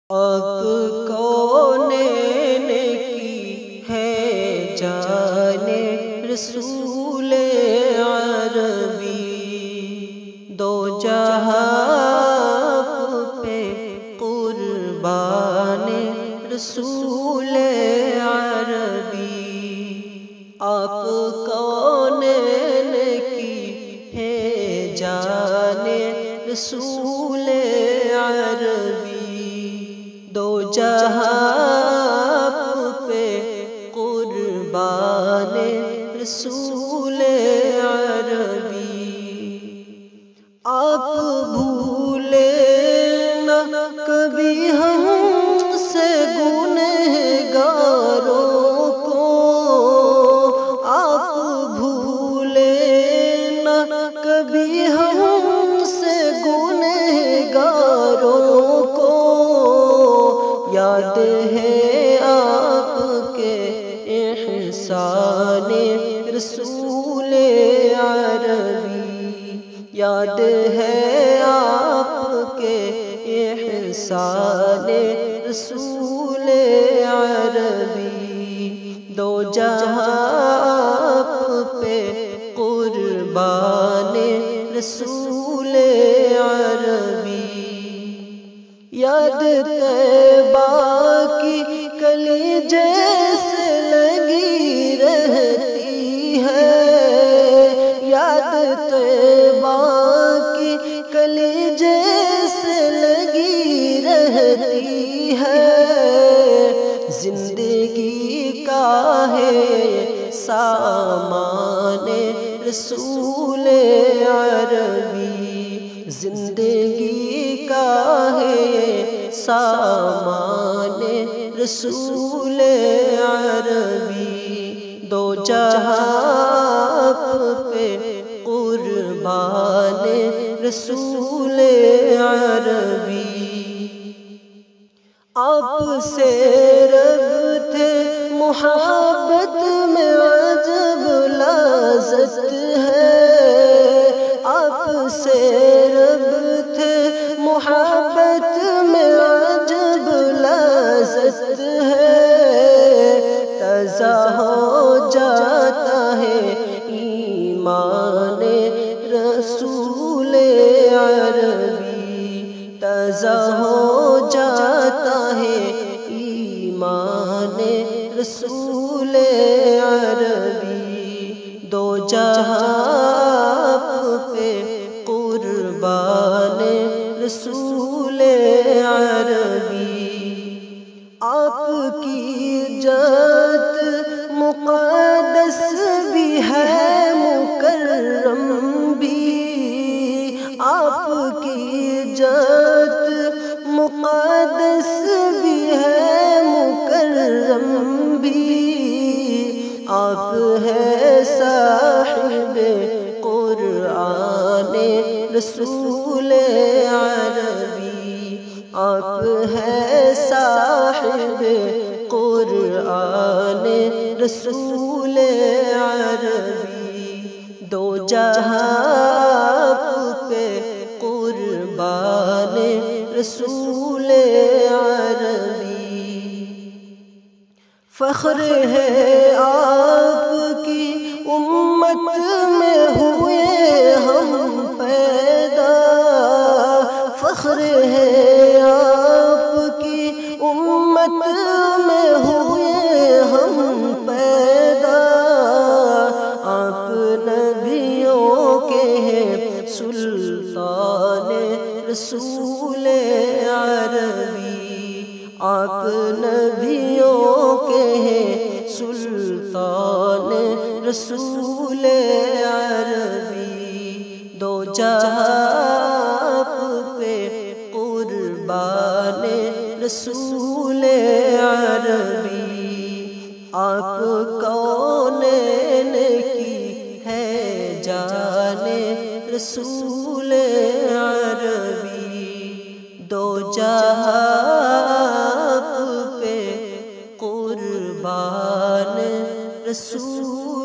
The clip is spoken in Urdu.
آپ کونین کی ہے جان رسول عربی، دو جہاں پہ قربان رسول عربی۔ آپ کونین کی ہے جان رسول عربی، دو جہاں پہ قربان رسول عربی۔ آپ بھولے نہ کبھی ہم سے گنہگاروں کو، آپ بھولے نہ کبھی ہم سے گنہگاروں کو، یاد ہے آپ کے احسان رسول عربی، یاد ہے آپ کے احسان رسول عربی، دو جہاں پہ قربان رسول عربی۔ یاد طیبہ کی کلی جیسے لگی رہتی ہے، یاد طیبہ کی کلی جیسے لگی رہتی ہے، زندگی کا ہے سامان رسول عربی، زندگی کا ہے سامان رسول عربی، دو جہاں پہ قربان رسول عربی۔ آپ سے رب تھے محبت میں عجب لذت ہے، آپ سے رب تھے محبت میں عجب لذت ہے، تازہ ہو جاتا ہے ایمان رسول عربی، تازہ ہو جاتا ہے ایمان رسول عربی، دو جہاں پہ قربان رسول عربی۔ آپ کی ذات مقدس بھی ہے مکرم بھی، آپ کی ذات مقدس بھی ہے مکرم بھی، آپ ہے صاحب قرآن رسول عربی، آپ ہے صاحب قرآن رسول عربی، دو جہاں پہ قربان رسول عربی۔ فخر ہے آپ کی امت میں ہوئے ہم پیدا، فخر ہے آپ کی امت میں ہوئے ہم پیدا، آپ نبیوں کے ہیں سلطان رسول عربی، آپ نبیوں کے ہیں سلطان رسول عربی، دو جہاں پہ قربان رسول عربی۔ آپ کونین کی ہے جان رسول عربی، دو جہاں پہ قربان رسول